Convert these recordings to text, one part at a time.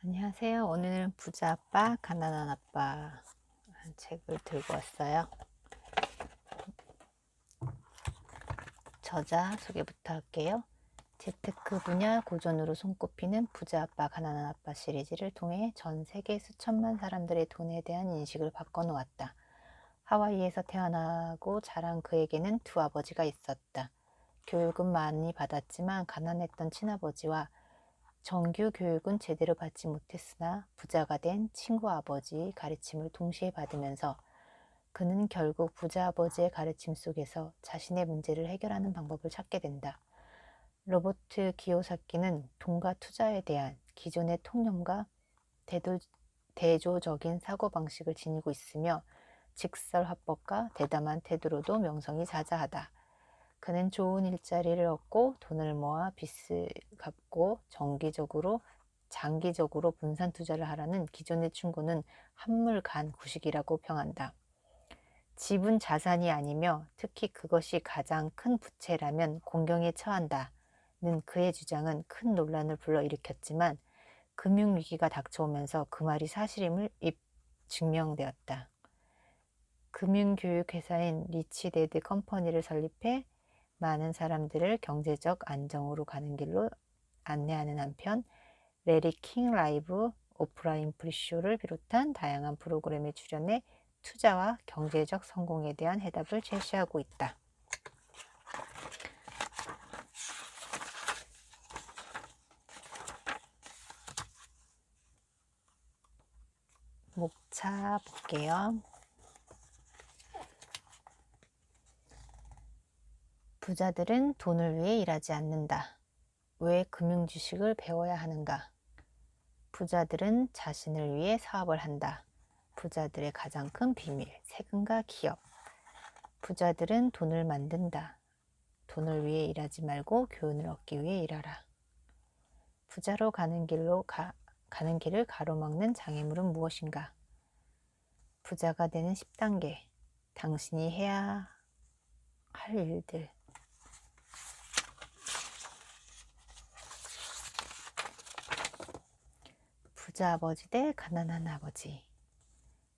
안녕하세요. 오늘은 부자 아빠, 가난한 아빠 책을 들고 왔어요. 저자 소개부터 할게요. 재테크 분야 고전으로 손꼽히는 부자 아빠, 가난한 아빠 시리즈를 통해 전 세계 수천만 사람들의 돈에 대한 인식을 바꿔놓았다. 하와이에서 태어나고 자란 그에게는 두 아버지가 있었다. 교육은 많이 받았지만 가난했던 친아버지와 정규 교육은 제대로 받지 못했으나 부자가 된 친구 아버지의 가르침을 동시에 받으면서 그는 결국 부자 아버지의 가르침 속에서 자신의 문제를 해결하는 방법을 찾게 된다. 로버트 기요사키는 돈과 투자에 대한 기존의 통념과 대조적인 사고방식을 지니고 있으며 직설화법과 대담한 태도로도 명성이 자자하다. 그는 좋은 일자리를 얻고 돈을 모아 빚을 갚고 장기적으로 분산 투자를 하라는 기존의 충고는 한물간 구식이라고 평한다. 집은 자산이 아니며 특히 그것이 가장 큰 부채라면 공경에 처한다는 그의 주장은 큰 논란을 불러일으켰지만 금융위기가 닥쳐오면서 그 말이 사실임을 증명되었다. 금융교육회사인 리치데드 컴퍼니를 설립해 많은 사람들을 경제적 안정으로 가는 길로 안내하는 한편 레리 킹 라이브 오프라인 프리쇼를 비롯한 다양한 프로그램에 출연해 투자와 경제적 성공에 대한 해답을 제시하고 있다. 목차 볼게요. 부자들은 돈을 위해 일하지 않는다. 왜 금융지식을 배워야 하는가? 부자들은 자신을 위해 사업을 한다. 부자들의 가장 큰 비밀, 세금과 기업. 부자들은 돈을 만든다. 돈을 위해 일하지 말고 교훈을 얻기 위해 일하라. 부자로 가는 길을 가로막는 장애물은 무엇인가? 부자가 되는 10단계. 당신이 해야 할 일들. 부자 아버지 대 가난한 아버지.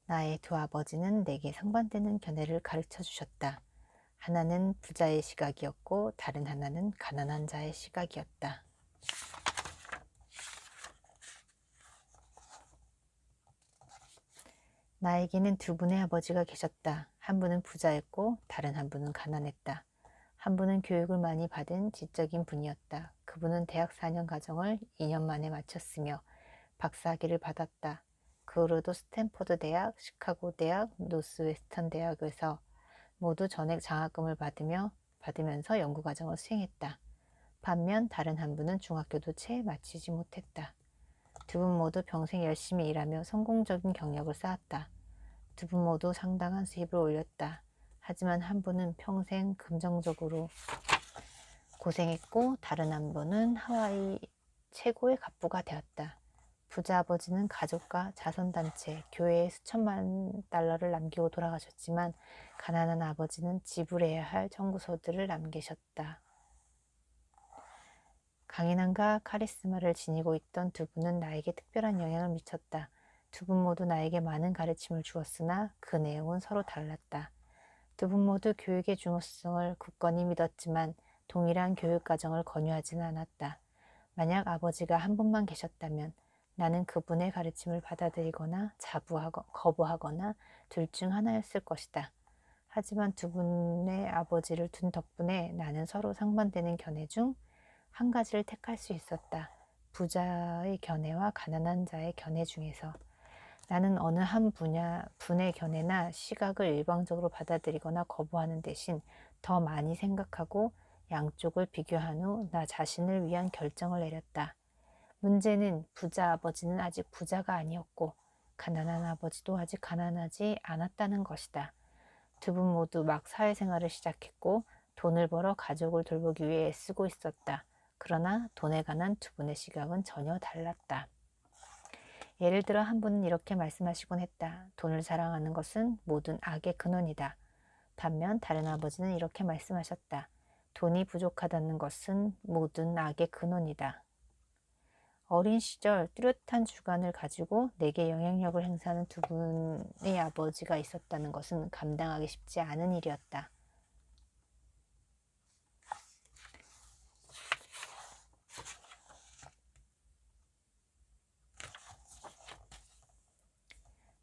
나의 두 아버지는 내게 상반되는 견해를 가르쳐 주셨다. 하나는 부자의 시각이었고 다른 하나는 가난한 자의 시각이었다. 나에게는 두 분의 아버지가 계셨다. 한 분은 부자였고 다른 한 분은 가난했다. 한 분은 교육을 많이 받은 지적인 분이었다. 그분은 대학 4년 과정을 2년 만에 마쳤으며 박사학위를 받았다. 그 후로도 스탠포드 대학, 시카고 대학, 노스웨스턴 대학에서 모두 전액 장학금을 받으면서 연구과정을 수행했다. 반면 다른 한 분은 중학교도 채 마치지 못했다. 두 분 모두 평생 열심히 일하며 성공적인 경력을 쌓았다. 두 분 모두 상당한 수입을 올렸다. 하지만 한 분은 평생 긍정적으로 고생했고 다른 한 분은 하와이 최고의 갑부가 되었다. 부자 아버지는 가족과 자선단체, 교회에 수천만 달러를 남기고 돌아가셨지만 가난한 아버지는 지불해야 할 청구서들을 남기셨다. 강인함과 카리스마를 지니고 있던 두 분은 나에게 특별한 영향을 미쳤다. 두 분 모두 나에게 많은 가르침을 주었으나 그 내용은 서로 달랐다. 두 분 모두 교육의 중요성을 굳건히 믿었지만 동일한 교육 과정을 권유하지는 않았다. 만약 아버지가 한 분만 계셨다면 나는 그분의 가르침을 받아들이거나 거부하거나 둘 중 하나였을 것이다. 하지만 두 분의 아버지를 둔 덕분에 나는 서로 상반되는 견해 중 한 가지를 택할 수 있었다. 부자의 견해와 가난한 자의 견해 중에서. 나는 어느 한 분의 견해나 시각을 일방적으로 받아들이거나 거부하는 대신 더 많이 생각하고 양쪽을 비교한 후 나 자신을 위한 결정을 내렸다. 문제는 부자 아버지는 아직 부자가 아니었고 가난한 아버지도 아직 가난하지 않았다는 것이다. 두 분 모두 막 사회생활을 시작했고 돈을 벌어 가족을 돌보기 위해 애쓰고 있었다. 그러나 돈에 관한 두 분의 시각은 전혀 달랐다. 예를 들어 한 분은 이렇게 말씀하시곤 했다. 돈을 사랑하는 것은 모든 악의 근원이다. 반면 다른 아버지는 이렇게 말씀하셨다. 돈이 부족하다는 것은 모든 악의 근원이다. 어린 시절 뚜렷한 주관을 가지고 내게 영향력을 행사하는 두 분의 아버지가 있었다는 것은 감당하기 쉽지 않은 일이었다.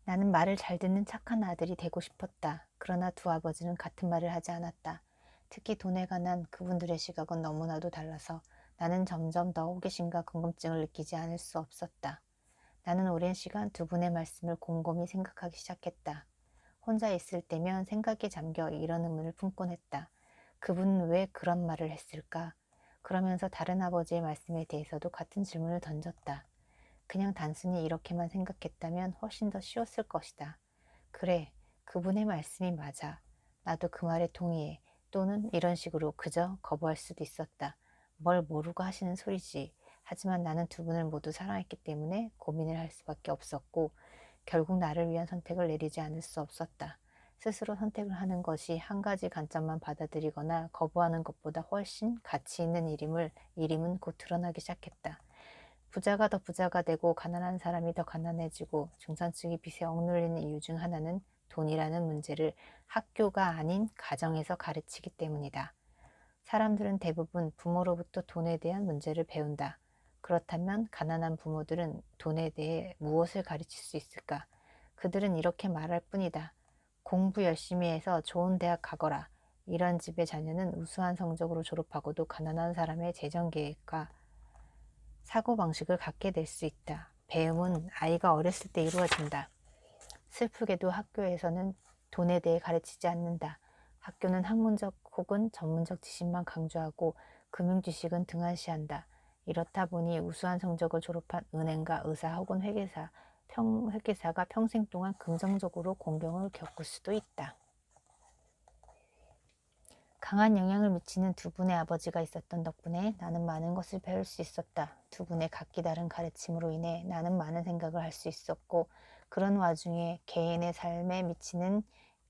나는 말을 잘 듣는 착한 아들이 되고 싶었다. 그러나 두 아버지는 같은 말을 하지 않았다. 특히 돈에 관한 그분들의 시각은 너무나도 달라서 나는 점점 더 호기심과 궁금증을 느끼지 않을 수 없었다. 나는 오랜 시간 두 분의 말씀을 곰곰이 생각하기 시작했다. 혼자 있을 때면 생각에 잠겨 이런 의문을 품곤 했다. 그분은 왜 그런 말을 했을까? 그러면서 다른 아버지의 말씀에 대해서도 같은 질문을 던졌다. 그냥 단순히 이렇게만 생각했다면 훨씬 더 쉬웠을 것이다. 그래, 그분의 말씀이 맞아. 나도 그 말에 동의해. 또는 이런 식으로 그저 거부할 수도 있었다. 뭘 모르고 하시는 소리지. 하지만 나는 두 분을 모두 사랑했기 때문에 고민을 할 수밖에 없었고 결국 나를 위한 선택을 내리지 않을 수 없었다. 스스로 선택을 하는 것이 한 가지 관점만 받아들이거나 거부하는 것보다 훨씬 가치 있는 일임은 곧 드러나기 시작했다. 부자가 더 부자가 되고 가난한 사람이 더 가난해지고 중산층이 빚에 억눌리는 이유 중 하나는 돈이라는 문제를 학교가 아닌 가정에서 가르치기 때문이다. 사람들은 대부분 부모로부터 돈에 대한 문제를 배운다. 그렇다면 가난한 부모들은 돈에 대해 무엇을 가르칠 수 있을까? 그들은 이렇게 말할 뿐이다. 공부 열심히 해서 좋은 대학 가거라. 이런 집의 자녀는 우수한 성적으로 졸업하고도 가난한 사람의 재정 계획과 사고방식을 갖게 될 수 있다. 배움은 아이가 어렸을 때 이루어진다. 슬프게도 학교에서는 돈에 대해 가르치지 않는다. 학교는 학문적 혹은 전문적 지식만 강조하고 금융 지식은 등한시한다. 이렇다 보니 우수한 성적을 졸업한 은행가, 의사 혹은 회계사가 평생 동안 긍정적으로 공경을 겪을 수도 있다. 강한 영향을 미치는 두 분의 아버지가 있었던 덕분에 나는 많은 것을 배울 수 있었다. 두 분의 각기 다른 가르침으로 인해 나는 많은 생각을 할 수 있었고 그런 와중에 개인의 삶에 미치는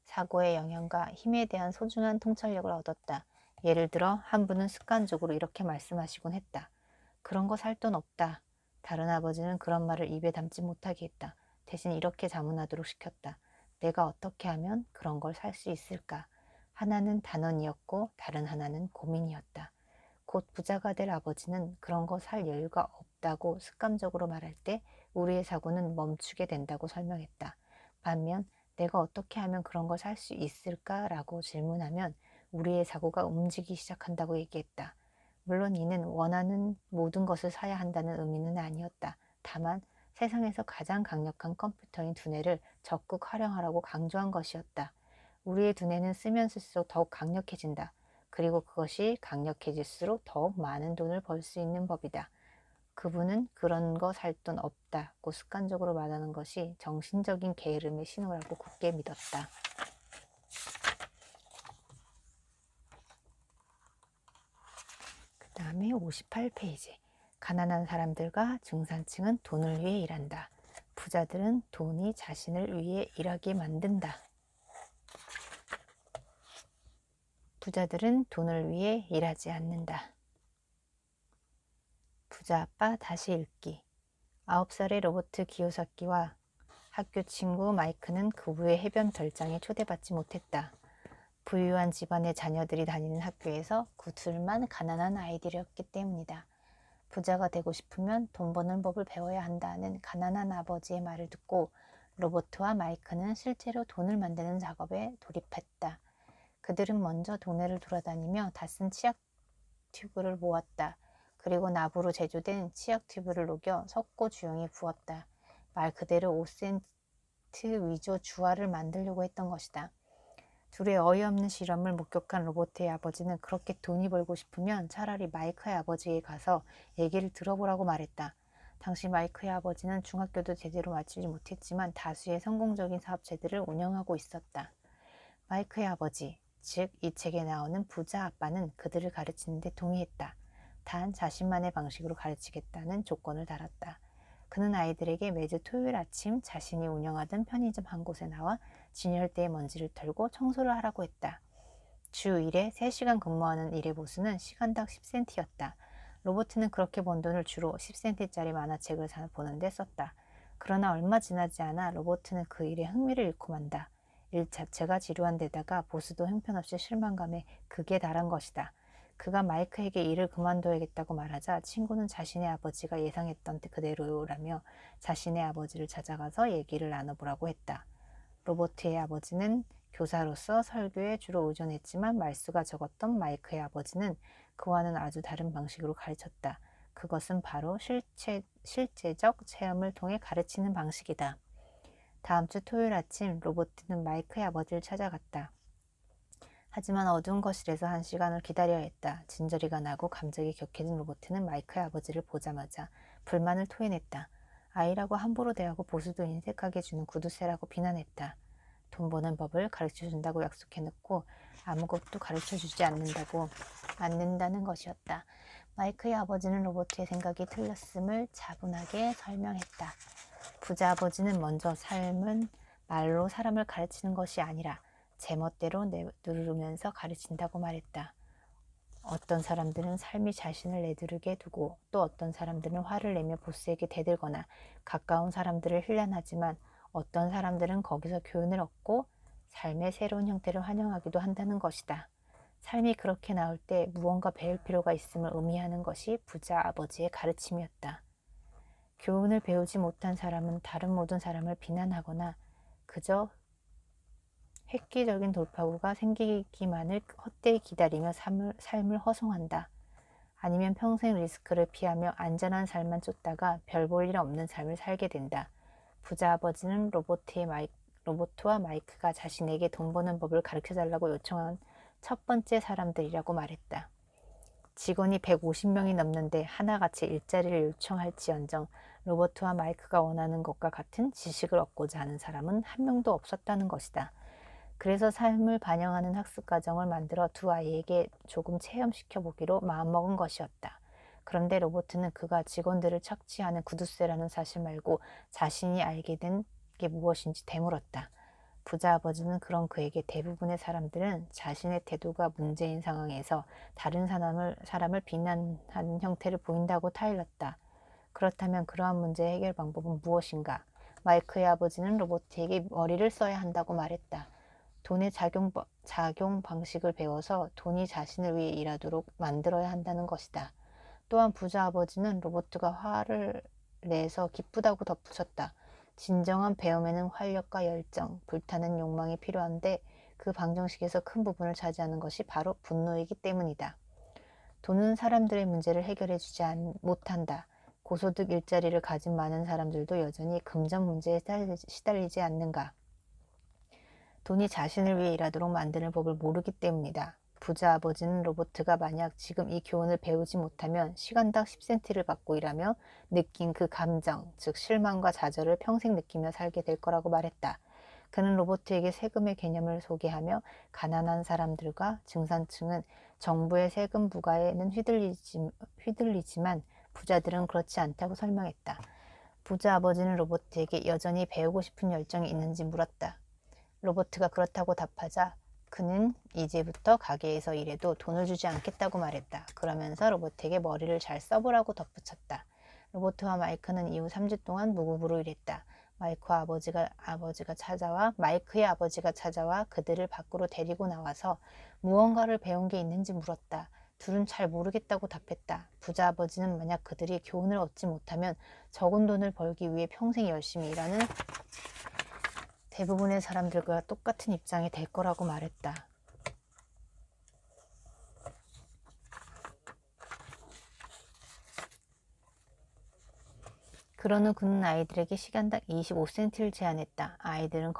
사고의 영향과 힘에 대한 소중한 통찰력을 얻었다. 예를 들어 한 분은 습관적으로 이렇게 말씀하시곤 했다. 그런 거 살 돈 없다. 다른 아버지는 그런 말을 입에 담지 못하게 했다. 대신 이렇게 자문하도록 시켰다. 내가 어떻게 하면 그런 걸 살 수 있을까? 하나는 단언이었고 다른 하나는 고민이었다. 곧 부자가 될 아버지는 그런 거 살 여유가 없다고 습관적으로 말할 때 우리의 사고는 멈추게 된다고 설명했다. 반면 내가 어떻게 하면 그런 걸 살 수 있을까라고 질문하면 우리의 사고가 움직이기 시작한다고 얘기했다. 물론 이는 원하는 모든 것을 사야 한다는 의미는 아니었다. 다만 세상에서 가장 강력한 컴퓨터인 두뇌를 적극 활용하라고 강조한 것이었다. 우리의 두뇌는 쓰면 쓸수록 더욱 강력해진다. 그리고 그것이 강력해질수록 더욱 많은 돈을 벌 수 있는 법이다. 그분은 그런 거 살 돈 없다고 습관적으로 말하는 것이 정신적인 게으름의 신호라고 굳게 믿었다. 그 다음에 58페이지. 가난한 사람들과 중산층은 돈을 위해 일한다. 부자들은 돈이 자신을 위해 일하게 만든다. 부자들은 돈을 위해 일하지 않는다. 부자 아빠 다시 읽기. 9살의 로버트 기요사키와 학교 친구 마이크는 그부의 해변 별장에 초대받지 못했다. 부유한 집안의 자녀들이 다니는 학교에서 그 둘만 가난한 아이들이었기 때문이다. 부자가 되고 싶으면 돈 버는 법을 배워야 한다는 가난한 아버지의 말을 듣고 로버트와 마이크는 실제로 돈을 만드는 작업에 돌입했다. 그들은 먼저 동네를 돌아다니며 다 쓴 치약 튜브를 모았다. 그리고 나부로 제조된 치약 튜브를 녹여 섞고 주용에 부었다. 말 그대로 5센트 위조 주화를 만들려고 했던 것이다. 둘의 어이없는 실험을 목격한 로버트의 아버지는 그렇게 돈이 벌고 싶으면 차라리 마이크의 아버지에 가서 얘기를 들어보라고 말했다. 당시 마이크의 아버지는 중학교도 제대로 마치지 못했지만 다수의 성공적인 사업체들을 운영하고 있었다. 마이크의 아버지, 즉 이 책에 나오는 부자 아빠는 그들을 가르치는 데 동의했다. 단 자신만의 방식으로 가르치겠다는 조건을 달았다. 그는 아이들에게 매주 토요일 아침 자신이 운영하던 편의점 한 곳에 나와 진열대의 먼지를 털고 청소를 하라고 했다. 주 1회 3시간 근무하는 일의 보수는 시간당 10센트였다. 로버트는 그렇게 번 돈을 주로 10센트짜리 만화책을 보는데 썼다. 그러나 얼마 지나지 않아 로버트는 그 일에 흥미를 잃고 만다. 일 자체가 지루한 데다가 보스도 형편없이 실망감에 극에 달한 것이다. 그가 마이크에게 일을 그만둬야겠다고 말하자 친구는 자신의 아버지가 예상했던 그대로라며 자신의 아버지를 찾아가서 얘기를 나눠보라고 했다. 로버트의 아버지는 교사로서 설교에 주로 의존했지만 말수가 적었던 마이크의 아버지는 그와는 아주 다른 방식으로 가르쳤다. 그것은 바로 실제적 체험을 통해 가르치는 방식이다. 다음 주 토요일 아침 로버트는 마이크의 아버지를 찾아갔다. 하지만 어두운 거실에서 1시간을 기다려야 했다. 진저리가 나고 감정이 격해진 로버트는 마이크의 아버지를 보자마자 불만을 토해냈다. 아이라고 함부로 대하고 보수도 인색하게 주는 구두쇠라고 비난했다. 돈 버는 법을 가르쳐준다고 약속해놓고 아무것도 가르쳐주지 않는다는 것이었다. 마이크의 아버지는 로버트의 생각이 틀렸음을 차분하게 설명했다. 부자 아버지는 먼저 삶은 말로 사람을 가르치는 것이 아니라 제멋대로 누르면서 가르친다고 말했다. 어떤 사람들은 삶이 자신을 내두르게 두고 또 어떤 사람들은 화를 내며 보스에게 대들거나 가까운 사람들을 힐난하지만 어떤 사람들은 거기서 교훈을 얻고 삶의 새로운 형태를 환영하기도 한다는 것이다. 삶이 그렇게 나올 때 무언가 배울 필요가 있음을 의미하는 것이 부자 아버지의 가르침이었다. 교훈을 배우지 못한 사람은 다른 모든 사람을 비난하거나 그저 획기적인 돌파구가 생기기만을 헛되이 기다리며 삶을 허송한다. 아니면 평생 리스크를 피하며 안전한 삶만 쫓다가 별 볼 일 없는 삶을 살게 된다. 부자 아버지는 로버트와 마이크가 자신에게 돈 버는 법을 가르쳐달라고 요청한 첫 번째 사람들이라고 말했다. 직원이 150명이 넘는데 하나같이 일자리를 요청할지언정 로버트와 마이크가 원하는 것과 같은 지식을 얻고자 하는 사람은 한 명도 없었다는 것이다. 그래서 삶을 반영하는 학습 과정을 만들어 두 아이에게 조금 체험시켜 보기로 마음먹은 것이었다. 그런데 로버트는 그가 직원들을 착취하는 구두쇠라는 사실 말고 자신이 알게 된 게 무엇인지 되물었다. 부자 아버지는 그런 그에게 대부분의 사람들은 자신의 태도가 문제인 상황에서 다른 사람을 비난하는 형태를 보인다고 타일렀다. 그렇다면 그러한 문제의 해결 방법은 무엇인가? 마이크의 아버지는 로버트에게 머리를 써야 한다고 말했다. 돈의 작용 방식을 배워서 돈이 자신을 위해 일하도록 만들어야 한다는 것이다. 또한 부자 아버지는 로버트가 화를 내서 기쁘다고 덧붙였다. 진정한 배움에는 활력과 열정, 불타는 욕망이 필요한데 그 방정식에서 큰 부분을 차지하는 것이 바로 분노이기 때문이다. 돈은 사람들의 문제를 해결해 주지 못한다. 고소득 일자리를 가진 많은 사람들도 여전히 금전 문제에 시달리지 않는가. 돈이 자신을 위해 일하도록 만드는 법을 모르기 때문이다. 부자 아버지는 로버트가 만약 지금 이 교훈을 배우지 못하면 시간당 10센트를 받고 일하며 느낀 그 감정, 즉 실망과 좌절을 평생 느끼며 살게 될 거라고 말했다. 그는 로버트에게 세금의 개념을 소개하며 가난한 사람들과 중산층은 정부의 세금 부과에는 휘둘리지만 부자들은 그렇지 않다고 설명했다. 부자 아버지는 로버트에게 여전히 배우고 싶은 열정이 있는지 물었다. 로버트가 그렇다고 답하자 그는 이제부터 가게에서 일해도 돈을 주지 않겠다고 말했다. 그러면서 로버트에게 머리를 잘 써보라고 덧붙였다. 로버트와 마이크는 이후 3주 동안 무급으로 일했다. 마이크의 아버지가 찾아와 그들을 밖으로 데리고 나와서 무언가를 배운 게 있는지 물었다. 둘은 잘 모르겠다고 답했다. 부자 아버지는 만약 그들이 교훈을 얻지 못하면 적은 돈을 벌기 위해 평생 열심히 일하는 대부분의 사람들과 똑같은 입장이 될 거라고 말했다. 그런 후 그는 아이들에게 시간당 25센트를 제안했다. 아이들이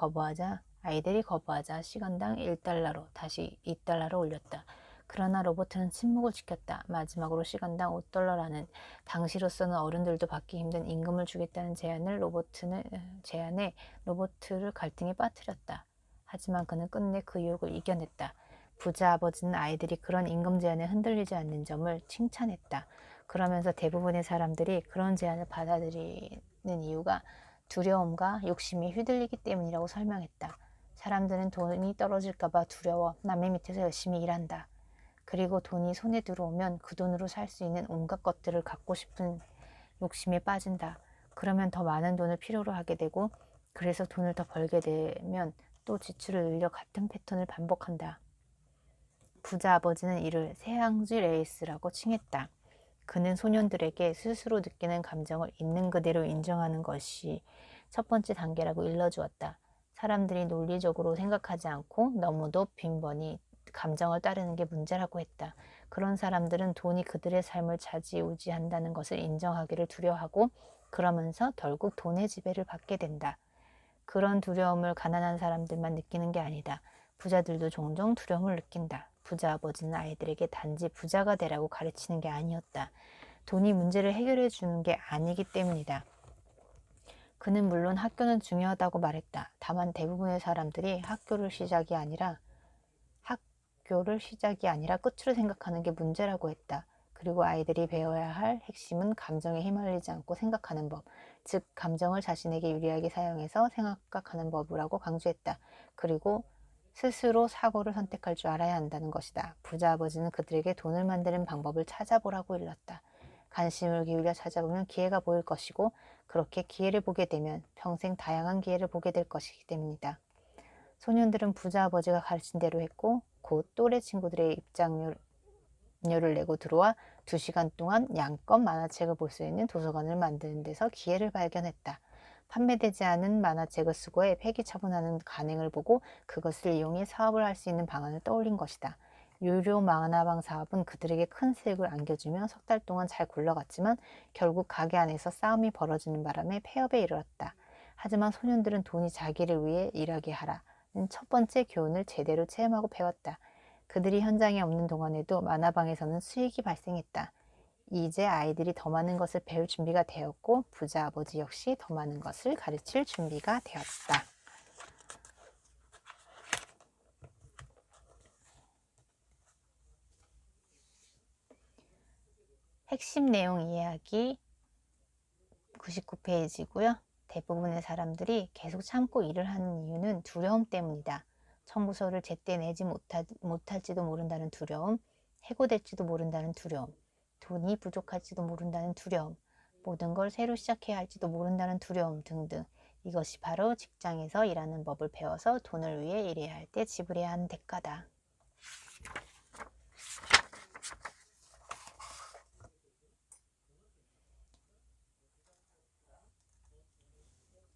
거부하자 시간당 1달러로 다시 2달러로 올렸다. 그러나 로버트는 침묵을 지켰다. 마지막으로 시간당 5달러라는 당시로서는 어른들도 받기 힘든 임금을 주겠다는 제안에 로버트를 갈등에 빠뜨렸다. 하지만 그는 끝내 그 유혹을 이겨냈다. 부자 아버지는 아이들이 그런 임금 제안에 흔들리지 않는 점을 칭찬했다. 그러면서 대부분의 사람들이 그런 제안을 받아들이는 이유가 두려움과 욕심에 휘둘리기 때문이라고 설명했다. 사람들은 돈이 떨어질까봐 두려워 남의 밑에서 열심히 일한다. 그리고 돈이 손에 들어오면 그 돈으로 살 수 있는 온갖 것들을 갖고 싶은 욕심에 빠진다. 그러면 더 많은 돈을 필요로 하게 되고, 그래서 돈을 더 벌게 되면 또 지출을 늘려 같은 패턴을 반복한다. 부자 아버지는 이를 새항쥐 레이스라고 칭했다. 그는 소년들에게 스스로 느끼는 감정을 있는 그대로 인정하는 것이 첫 번째 단계라고 일러주었다. 사람들이 논리적으로 생각하지 않고 너무도 빈번히 감정을 따르는 게 문제라고 했다. 그런 사람들은 돈이 그들의 삶을 좌지우지한다는 것을 인정하기를 두려워하고 그러면서 결국 돈의 지배를 받게 된다. 그런 두려움을 가난한 사람들만 느끼는 게 아니다. 부자들도 종종 두려움을 느낀다. 부자 아버지는 아이들에게 단지 부자가 되라고 가르치는 게 아니었다. 돈이 문제를 해결해 주는 게 아니기 때문이다. 그는 물론 학교는 중요하다고 말했다. 다만 대부분의 사람들이 학교를 시작이 아니라 끝으로 생각하는 게 문제라고 했다. 그리고 아이들이 배워야 할 핵심은 감정에 휘말리지 않고 생각하는 법, 즉 감정을 자신에게 유리하게 사용해서 생각하는 법이라고 강조했다. 그리고 스스로 사고를 선택할 줄 알아야 한다는 것이다. 부자 아버지는 그들에게 돈을 만드는 방법을 찾아보라고 일렀다. 관심을 기울여 찾아보면 기회가 보일 것이고 그렇게 기회를 보게 되면 평생 다양한 기회를 보게 될 것이기 때문이다. 소년들은 부자 아버지가 가르친 대로 했고 곧 또래 친구들의 입장료를 내고 들어와 2시간 동안 양껏 만화책을 볼 수 있는 도서관을 만드는 데서 기회를 발견했다. 판매되지 않은 만화책을 수거해 폐기 처분하는 간행을 보고 그것을 이용해 사업을 할 수 있는 방안을 떠올린 것이다. 유료 만화방 사업은 그들에게 큰 수익을 안겨주며 석 달 동안 잘 굴러갔지만 결국 가게 안에서 싸움이 벌어지는 바람에 폐업에 이르렀다. 하지만 소년들은 돈이 자기를 위해 일하게 하라는 첫 번째 교훈을 제대로 체험하고 배웠다. 그들이 현장에 없는 동안에도 만화방에서는 수익이 발생했다. 이제 아이들이 더 많은 것을 배울 준비가 되었고 부자 아버지 역시 더 많은 것을 가르칠 준비가 되었다. 핵심 내용 이해하기 99페이지고요. 대부분의 사람들이 계속 참고 일을 하는 이유는 두려움 때문이다. 청구서를 제때 내지 못할지도 모른다는 두려움, 해고될지도 모른다는 두려움, 돈이 부족할지도 모른다는 두려움, 모든 걸 새로 시작해야 할지도 모른다는 두려움 등등. 이것이 바로 직장에서 일하는 법을 배워서 돈을 위해 일해야 할 때 지불해야 하는 대가다.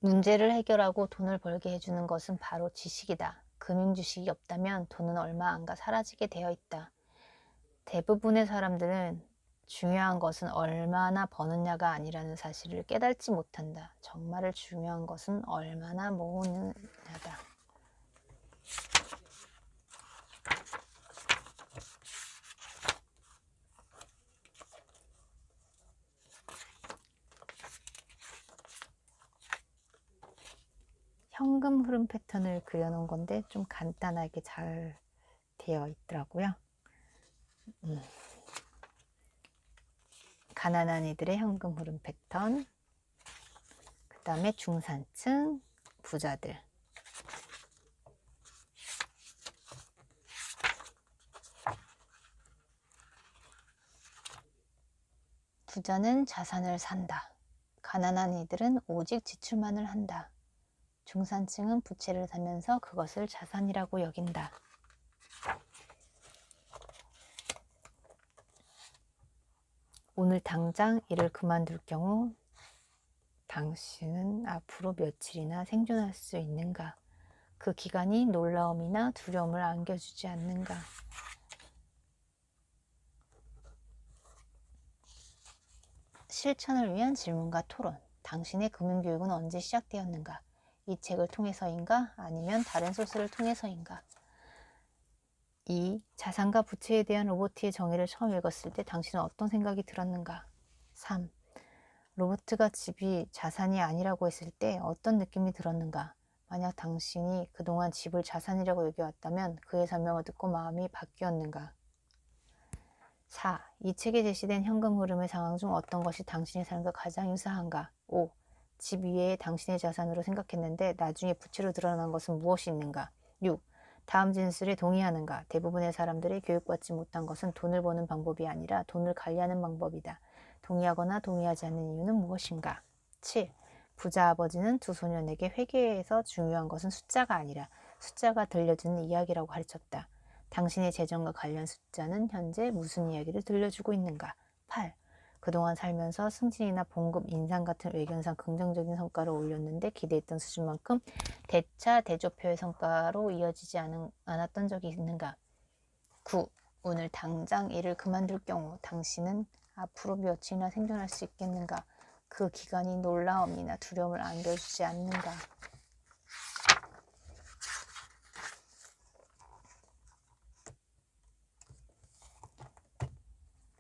문제를 해결하고 돈을 벌게 해주는 것은 바로 지식이다. 금융지식이 없다면 돈은 얼마 안 가 사라지게 되어 있다. 대부분의 사람들은 중요한 것은 얼마나 버느냐가 아니라는 사실을 깨닫지 못한다. 정말 중요한 것은 얼마나 모으느냐다. 현금 흐름 패턴을 그려놓은 건데 좀 간단하게 잘 되어 있더라고요. 가난한 이들의 현금 흐름 패턴, 그 다음에 중산층, 부자들. 부자는 자산을 산다. 가난한 이들은 오직 지출만을 한다. 중산층은 부채를 사면서 그것을 자산이라고 여긴다. 오늘 당장 일을 그만둘 경우 당신은 앞으로 며칠이나 생존할 수 있는가? 그 기간이 놀라움이나 두려움을 안겨주지 않는가? 실천을 위한 질문과 토론. 당신의 금융교육은 언제 시작되었는가? 이 책을 통해서인가? 아니면 다른 소스를 통해서인가? 2. 자산과 부채에 대한 로버트의 정의를 처음 읽었을 때 당신은 어떤 생각이 들었는가? 3. 로버트가 집이 자산이 아니라고 했을 때 어떤 느낌이 들었는가? 만약 당신이 그동안 집을 자산이라고 여겨왔다면 그의 설명을 듣고 마음이 바뀌었는가? 4. 이 책에 제시된 현금 흐름의 상황 중 어떤 것이 당신의 삶과 가장 유사한가? 5. 집 위에 당신의 자산으로 생각했는데 나중에 부채로 드러난 것은 무엇이 있는가? 6. 다음 진술에 동의하는가? 대부분의 사람들이 교육받지 못한 것은 돈을 버는 방법이 아니라 돈을 관리하는 방법이다. 동의하거나 동의하지 않는 이유는 무엇인가? 7. 부자 아버지는 두 소년에게 회계에서 중요한 것은 숫자가 아니라 숫자가 들려주는 이야기라고 가르쳤다. 당신의 재정과 관련 숫자는 현재 무슨 이야기를 들려주고 있는가? 8. 그동안 살면서 승진이나 봉급, 인상 같은 외견상 긍정적인 성과를 올렸는데 기대했던 수준만큼 대차, 대조표의 성과로 이어지지 않았던 적이 있는가? 9. 오늘 당장 일을 그만둘 경우 당신은 앞으로 며칠이나 생존할 수 있겠는가? 그 기간이 놀라움이나 두려움을 안겨주지 않는가?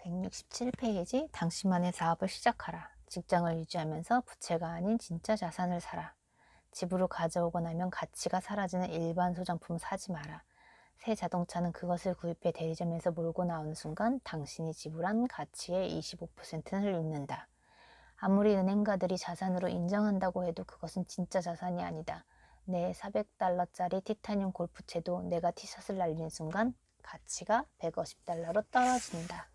167페이지 당신만의 사업을 시작하라. 직장을 유지하면서 부채가 아닌 진짜 자산을 사라. 집으로 가져오고 나면 가치가 사라지는 일반 소장품 사지 마라. 새 자동차는 그것을 구입해 대리점에서 몰고 나오는 순간 당신이 지불한 가치의 25%를 잃는다. 아무리 은행가들이 자산으로 인정한다고 해도 그것은 진짜 자산이 아니다. 내 400달러짜리 티타늄 골프채도 내가 티샷을 날린 순간 가치가 150달러로 떨어진다.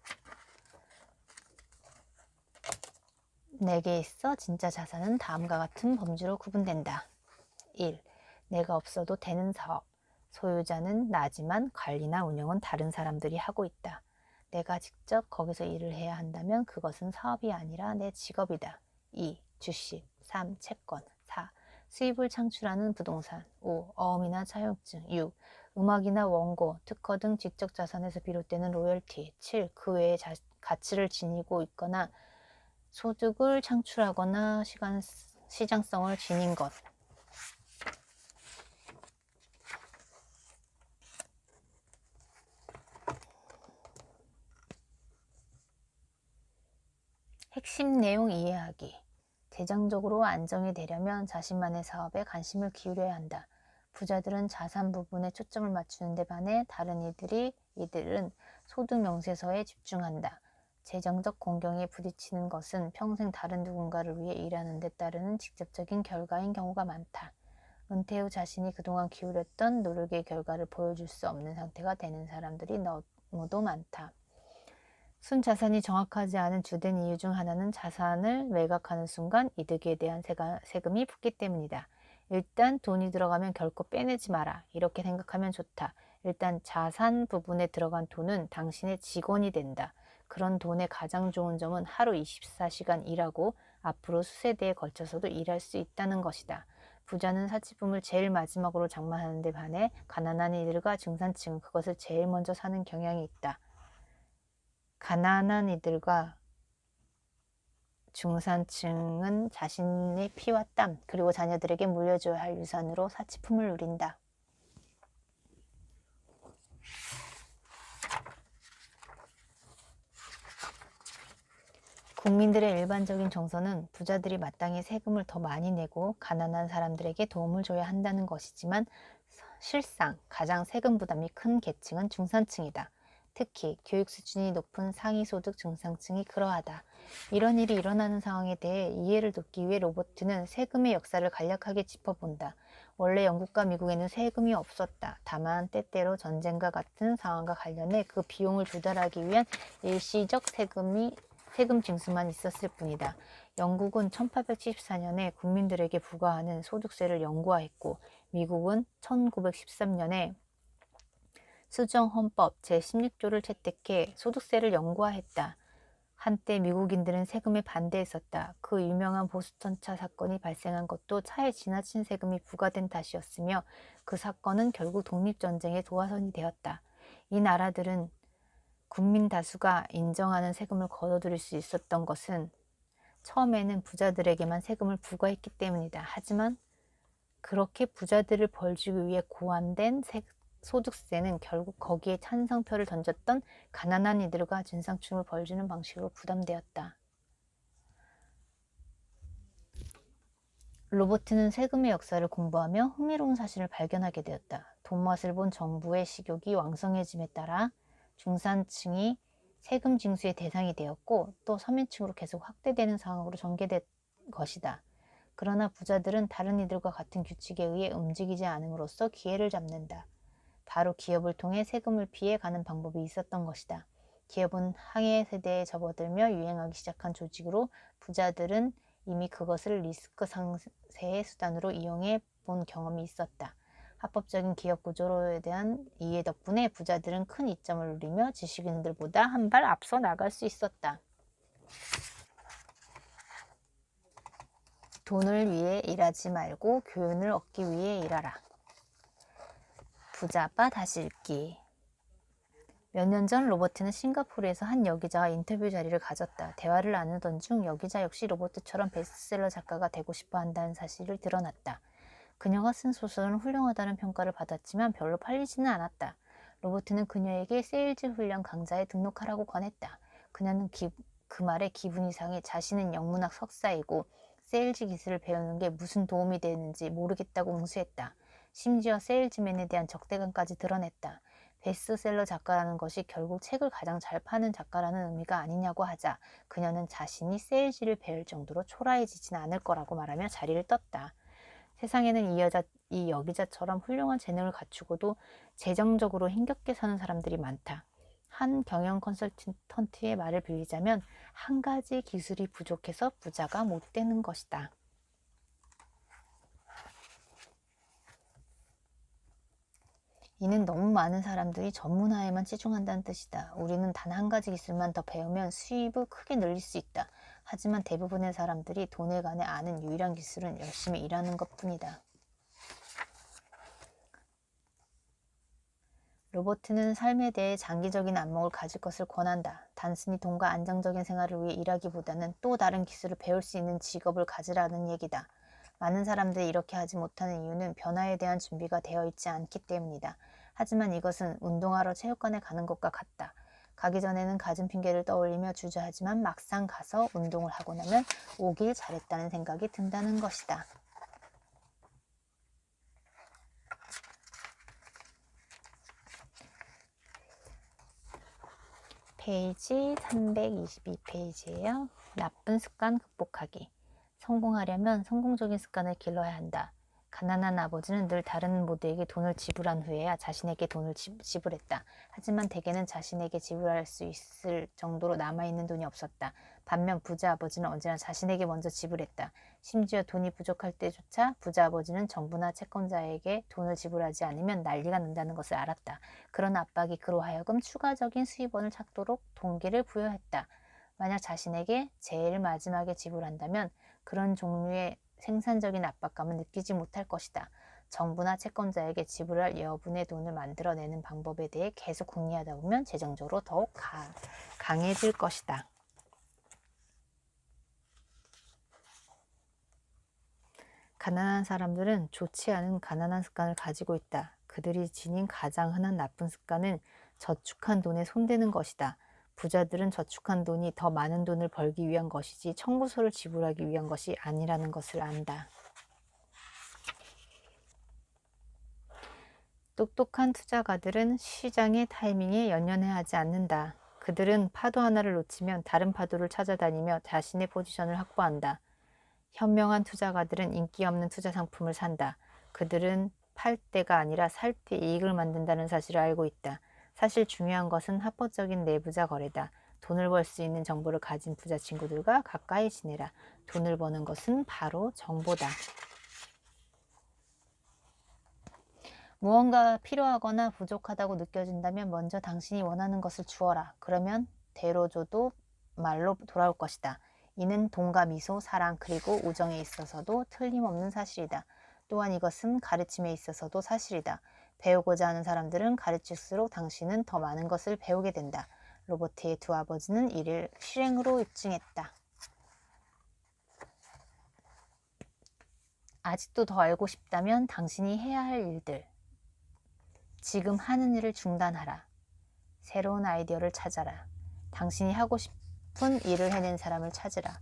내게 있어 진짜 자산은 다음과 같은 범주로 구분된다. 1. 내가 없어도 되는 사업. 소유자는 나지만 관리나 운영은 다른 사람들이 하고 있다. 내가 직접 거기서 일을 해야 한다면 그것은 사업이 아니라 내 직업이다. 2. 주식. 3. 채권. 4. 수입을 창출하는 부동산. 5. 어음이나 차용증. 6. 음악이나 원고, 특허 등 지적 자산에서 비롯되는 로열티. 7. 그 외에 가치를 지니고 있거나 소득을 창출하거나 시장성을 지닌 것. 핵심 내용 이해하기. 재정적으로 안정이 되려면 자신만의 사업에 관심을 기울여야 한다. 부자들은 자산 부분에 초점을 맞추는 데 반해 다른 이들은 소득 명세서에 집중한다. 재정적 공경에 부딪히는 것은 평생 다른 누군가를 위해 일하는 데 따르는 직접적인 결과인 경우가 많다. 은퇴 후 자신이 그동안 기울였던 노력의 결과를 보여줄 수 없는 상태가 되는 사람들이 너무도 많다. 순자산이 정확하지 않은 주된 이유 중 하나는 자산을 매각하는 순간 이득에 대한 세금이 붙기 때문이다. 일단 돈이 들어가면 결코 빼내지 마라. 이렇게 생각하면 좋다. 일단 자산 부분에 들어간 돈은 당신의 직원이 된다. 그런 돈의 가장 좋은 점은 하루 24시간 일하고 앞으로 수세대에 걸쳐서도 일할 수 있다는 것이다. 부자는 사치품을 제일 마지막으로 장만하는 데 반해 가난한 이들과 중산층은 그것을 제일 먼저 사는 경향이 있다. 가난한 이들과 중산층은 자신의 피와 땀 그리고 자녀들에게 물려줘야 할 유산으로 사치품을 누린다. 국민들의 일반적인 정서는 부자들이 마땅히 세금을 더 많이 내고 가난한 사람들에게 도움을 줘야 한다는 것이지만 실상 가장 세금 부담이 큰 계층은 중산층이다. 특히 교육 수준이 높은 상위소득 중산층이 그러하다. 이런 일이 일어나는 상황에 대해 이해를 돕기 위해 로버트는 세금의 역사를 간략하게 짚어본다. 원래 영국과 미국에는 세금이 없었다. 다만 때때로 전쟁과 같은 상황과 관련해 그 비용을 조달하기 위한 일시적 세금 징수만 있었을 뿐이다. 영국은 1874년에 국민들에게 부과하는 소득세를 영구화했고 미국은 1913년에 수정헌법 제16조를 채택해 소득세를 영구화했다. 한때 미국인들은 세금에 반대했었다. 그 유명한 보스턴차 사건이 발생한 것도 차에 지나친 세금이 부과된 탓이었으며 그 사건은 결국 독립전쟁의 도화선이 되었다. 이 나라들은 국민 다수가 인정하는 세금을 거둬들일 수 있었던 것은 처음에는 부자들에게만 세금을 부과했기 때문이다. 하지만 그렇게 부자들을 벌주기 위해 고안된 소득세는 결국 거기에 찬성표를 던졌던 가난한 이들과 중산층을 벌주는 방식으로 부담되었다. 로버트는 세금의 역사를 공부하며 흥미로운 사실을 발견하게 되었다. 돈맛을 본 정부의 식욕이 왕성해짐에 따라 중산층이 세금 징수의 대상이 되었고 또 서민층으로 계속 확대되는 상황으로 전개된 것이다. 그러나 부자들은 다른 이들과 같은 규칙에 의해 움직이지 않음으로써 기회를 잡는다. 바로 기업을 통해 세금을 피해 가는 방법이 있었던 것이다. 기업은 항해 세대에 접어들며 유행하기 시작한 조직으로 부자들은 이미 그것을 리스크 상쇄의 수단으로 이용해 본 경험이 있었다. 합법적인 기업 구조에 대한 이해 덕분에 부자들은 큰 이점을 누리며 지식인들보다 한 발 앞서 나갈 수 있었다. 돈을 위해 일하지 말고 교훈을 얻기 위해 일하라. 부자 아빠 다시 읽기. 몇 년 전 로버트는 싱가포르에서 한 여기자와 인터뷰 자리를 가졌다. 대화를 나누던 중 여기자 역시 로버트처럼 베스트셀러 작가가 되고 싶어 한다는 사실을 드러났다. 그녀가 쓴 소설은 훌륭하다는 평가를 받았지만 별로 팔리지는 않았다. 로버트는 그녀에게 세일즈 훈련 강좌에 등록하라고 권했다. 그녀는 그 말에 기분이 상해 자신은 영문학 석사이고 세일즈 기술을 배우는 게 무슨 도움이 되는지 모르겠다고 응수했다. 심지어 세일즈맨에 대한 적대감까지 드러냈다. 베스트셀러 작가라는 것이 결국 책을 가장 잘 파는 작가라는 의미가 아니냐고 하자 그녀는 자신이 세일즈를 배울 정도로 초라해지진 않을 거라고 말하며 자리를 떴다. 세상에는 이 여기자처럼 훌륭한 재능을 갖추고도 재정적으로 힘겹게 사는 사람들이 많다. 한 경영 컨설턴트의 말을 빌리자면 한 가지 기술이 부족해서 부자가 못 되는 것이다. 이는 너무 많은 사람들이 전문화에만 치중한다는 뜻이다. 우리는 단 한 가지 기술만 더 배우면 수입을 크게 늘릴 수 있다. 하지만 대부분의 사람들이 돈에 관해 아는 유일한 기술은 열심히 일하는 것뿐이다. 로버트는 삶에 대해 장기적인 안목을 가질 것을 권한다. 단순히 돈과 안정적인 생활을 위해 일하기보다는 또 다른 기술을 배울 수 있는 직업을 가지라는 얘기다. 많은 사람들이 이렇게 하지 못하는 이유는 변화에 대한 준비가 되어 있지 않기 때문이다. 하지만 이것은 운동하러 체육관에 가는 것과 같다. 가기 전에는 가진 핑계를 떠올리며 주저하지만 막상 가서 운동을 하고 나면 오길 잘했다는 생각이 든다는 것이다. 페이지 322페이지예요. 나쁜 습관 극복하기. 성공하려면 성공적인 습관을 길러야 한다. 가난한 아버지는 늘 다른 모두에게 돈을 지불한 후에야 자신에게 돈을 지불했다. 하지만 대개는 자신에게 지불할 수 있을 정도로 남아있는 돈이 없었다. 반면 부자 아버지는 언제나 자신에게 먼저 지불했다. 심지어 돈이 부족할 때조차 부자 아버지는 정부나 채권자에게 돈을 지불하지 않으면 난리가 난다는 것을 알았다. 그런 압박이 그로 하여금 추가적인 수입원을 찾도록 동기를 부여했다. 만약 자신에게 제일 마지막에 지불한다면 그런 종류의 생산적인 압박감은 느끼지 못할 것이다. 정부나 채권자에게 지불할 여분의 돈을 만들어내는 방법에 대해 계속 궁리하다 보면 재정적으로 더욱 강해질 것이다. 가난한 사람들은 좋지 않은 가난한 습관을 가지고 있다. 그들이 지닌 가장 흔한 나쁜 습관은 저축한 돈에 손대는 것이다. 부자들은 저축한 돈이 더 많은 돈을 벌기 위한 것이지 청구서를 지불하기 위한 것이 아니라는 것을 안다. 똑똑한 투자가들은 시장의 타이밍에 연연해하지 않는다. 그들은 파도 하나를 놓치면 다른 파도를 찾아다니며 자신의 포지션을 확보한다. 현명한 투자가들은 인기 없는 투자 상품을 산다. 그들은 팔 때가 아니라 살 때 이익을 만든다는 사실을 알고 있다. 사실 중요한 것은 합법적인 내부자 거래다. 돈을 벌 수 있는 정보를 가진 부자 친구들과 가까이 지내라. 돈을 버는 것은 바로 정보다. 무언가 필요하거나 부족하다고 느껴진다면 먼저 당신이 원하는 것을 주어라. 그러면 대로 줘도 말로 돌아올 것이다. 이는 돈과 미소, 사랑, 그리고 우정에 있어서도 틀림없는 사실이다. 또한 이것은 가르침에 있어서도 사실이다. 배우고자 하는 사람들은 가르칠수록 당신은 더 많은 것을 배우게 된다. 로버트의 두 아버지는 이를 실행으로 입증했다. 아직도 더 알고 싶다면 당신이 해야 할 일들. 지금 하는 일을 중단하라. 새로운 아이디어를 찾아라. 당신이 하고 싶은 일을 해낸 사람을 찾으라.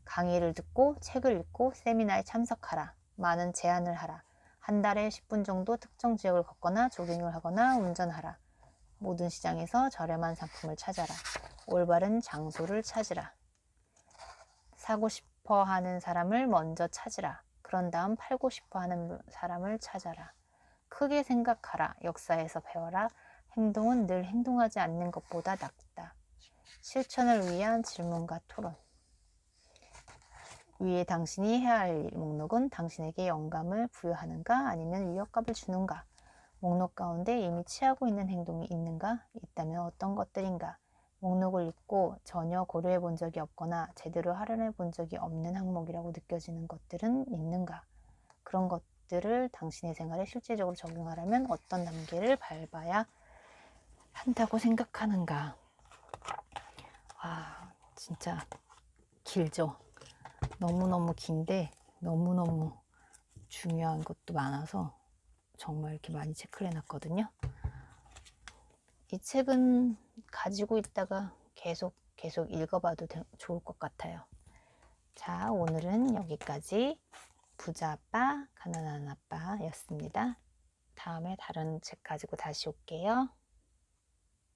강의를 듣고 책을 읽고 세미나에 참석하라. 많은 제안을 하라. 한 달에 10분 정도 특정 지역을 걷거나 조깅을 하거나 운전하라. 모든 시장에서 저렴한 상품을 찾아라. 올바른 장소를 찾으라. 사고 싶어 하는 사람을 먼저 찾으라. 그런 다음 팔고 싶어 하는 사람을 찾아라. 크게 생각하라. 역사에서 배워라. 행동은 늘 행동하지 않는 것보다 낫다. 실천을 위한 질문과 토론. 위에 당신이 해야 할 목록은 당신에게 영감을 부여하는가 아니면 위협감을 주는가? 목록 가운데 이미 취하고 있는 행동이 있는가? 있다면 어떤 것들인가? 목록을 읽고 전혀 고려해 본 적이 없거나 제대로 활용해 본 적이 없는 항목이라고 느껴지는 것들은 있는가? 그런 것들을 당신의 생활에 실제적으로 적용하려면 어떤 단계를 밟아야 한다고 생각하는가? 와, 진짜 길죠? 너무너무 긴데 너무너무 중요한 것도 많아서 정말 이렇게 많이 체크를 해놨거든요. 이 책은 가지고 있다가 계속 읽어봐도 좋을 것 같아요. 자, 오늘은 여기까지 부자 아빠, 가난한 아빠였습니다. 다음에 다른 책 가지고 다시 올게요.